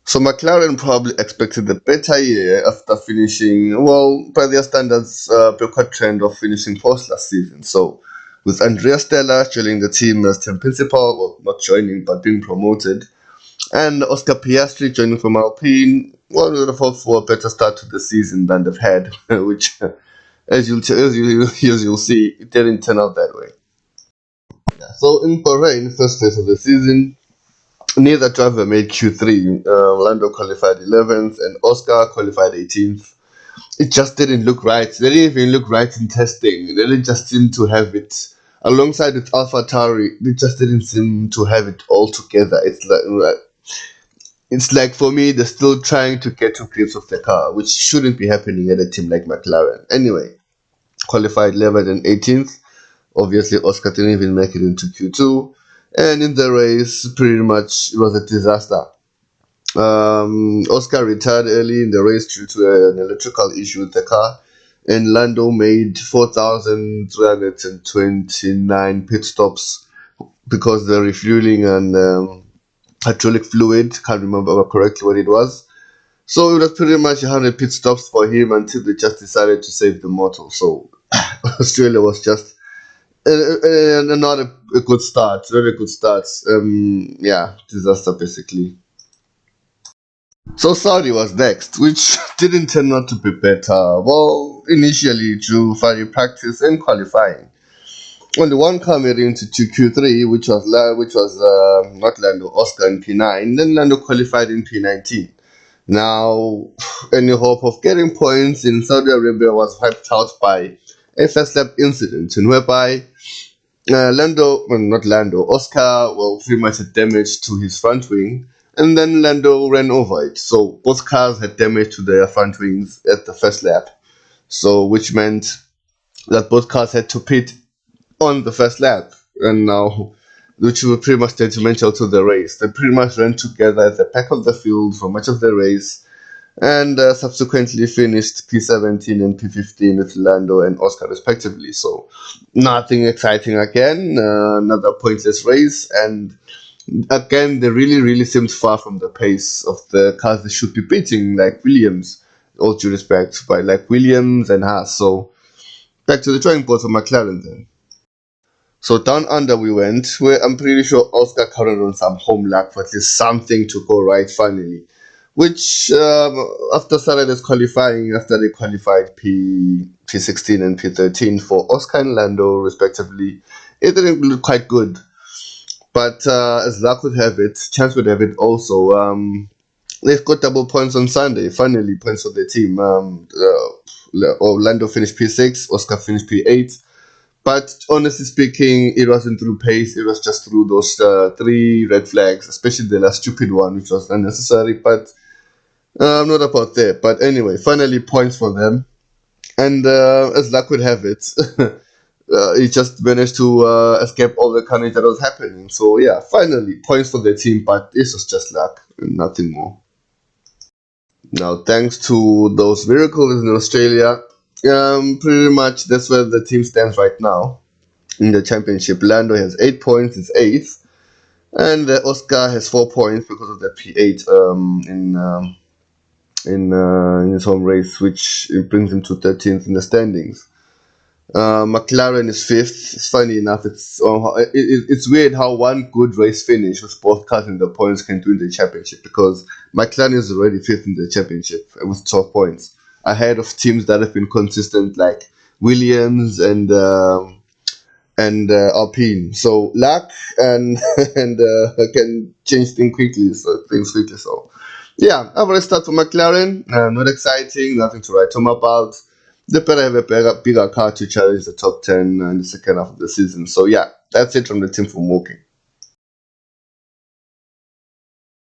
So McLaren probably expected a better year after finishing, well, by their standards, backward trend of finishing fourth last season. So with Andrea Stella joining the team as team principal, well, not joining, but being promoted, and Oscar Piastri joining from Alpine, well, we would have hoped for a better start to the season than they've had, which, as you'll see, it didn't turn out that way. So in Bahrain, first race of the season, neither driver made Q3. Lando qualified 11th and Oscar qualified 18th. It just didn't look right. They didn't even look right in testing. They didn't just seem to have it alongside with AlphaTauri. They just didn't seem to have it all together. It's like for me, they're still trying to get to grips with the car, which shouldn't be happening at a team like McLaren. Anyway, qualified 11th and 18th. Obviously, Oscar didn't even make it into Q2. And in the race, pretty much it was a disaster. Oscar retired early in the race due to an electrical issue with the car, and Lando made 4,329 pit stops because the refueling and hydraulic fluid, can't remember correctly what it was. So it was pretty much 100 pit stops for him until they just decided to save the motor. So Australia was just not a good start, very good start. Yeah, disaster basically. So Saudi was next, which didn't turn out to be better. Well, initially due fiery practice and qualifying. Only one car made it into Q3, which was not Lando, Oscar in P9. Then Lando qualified in P19. Now, any hope of getting points in Saudi Arabia was wiped out by a first lap incident, in whereby not Lando, Oscar, well, pretty much had damage to his front wing, and then Lando ran over it. So both cars had damage to their front wings at the first lap. So, which meant that both cars had to pit on the first lap, and now, which was pretty much detrimental to the race. They pretty much ran together at the back of the field for much of the race, and subsequently finished P17 and P15 with Lando and Oscar respectively. So nothing exciting again, another pointless race, and again they really seemed far from the pace of the cars they should be beating, like Williams, all due respect, but like Williams and Haas. So back to the drawing board for McLaren then. So down under we went, where I'm pretty sure Oscar counted on some home luck for at least something to go right finally. Which after Saturday's qualifying, after they qualified P16 and P13 for Oscar and Lando respectively, it didn't look quite good. But as luck would have it, chance would have it also. They've got double points on Sunday. Finally, points for the team. Lando finished P6, Oscar finished P8. But honestly speaking, it wasn't through pace. It was just through those three red flags, especially the last stupid one, which was unnecessary. But I'm not about there. But anyway, finally points for them. And as luck would have it, he just managed to escape all the carnage that was happening. So yeah, finally points for the team, but this was just luck and nothing more. Now, thanks to those miracles in Australia, pretty much that's where the team stands right now in the championship. Lando has 8 points, is eighth, and Oscar has 4 points because of the P8 in his home race, which it brings him to 13th in the standings. McLaren is fifth. It's funny enough. It's weird how one good race finish with both cars in the points can do in the championship, because McLaren is already fifth in the championship with 12 points, ahead of teams that have been consistent like Williams and Alpine. So luck and and can change things quickly. So yeah, average start for McLaren. Not exciting. Nothing to write home about. They better have a bigger car to challenge the top 10 in the second half of the season. So yeah, that's it from the team from Woking.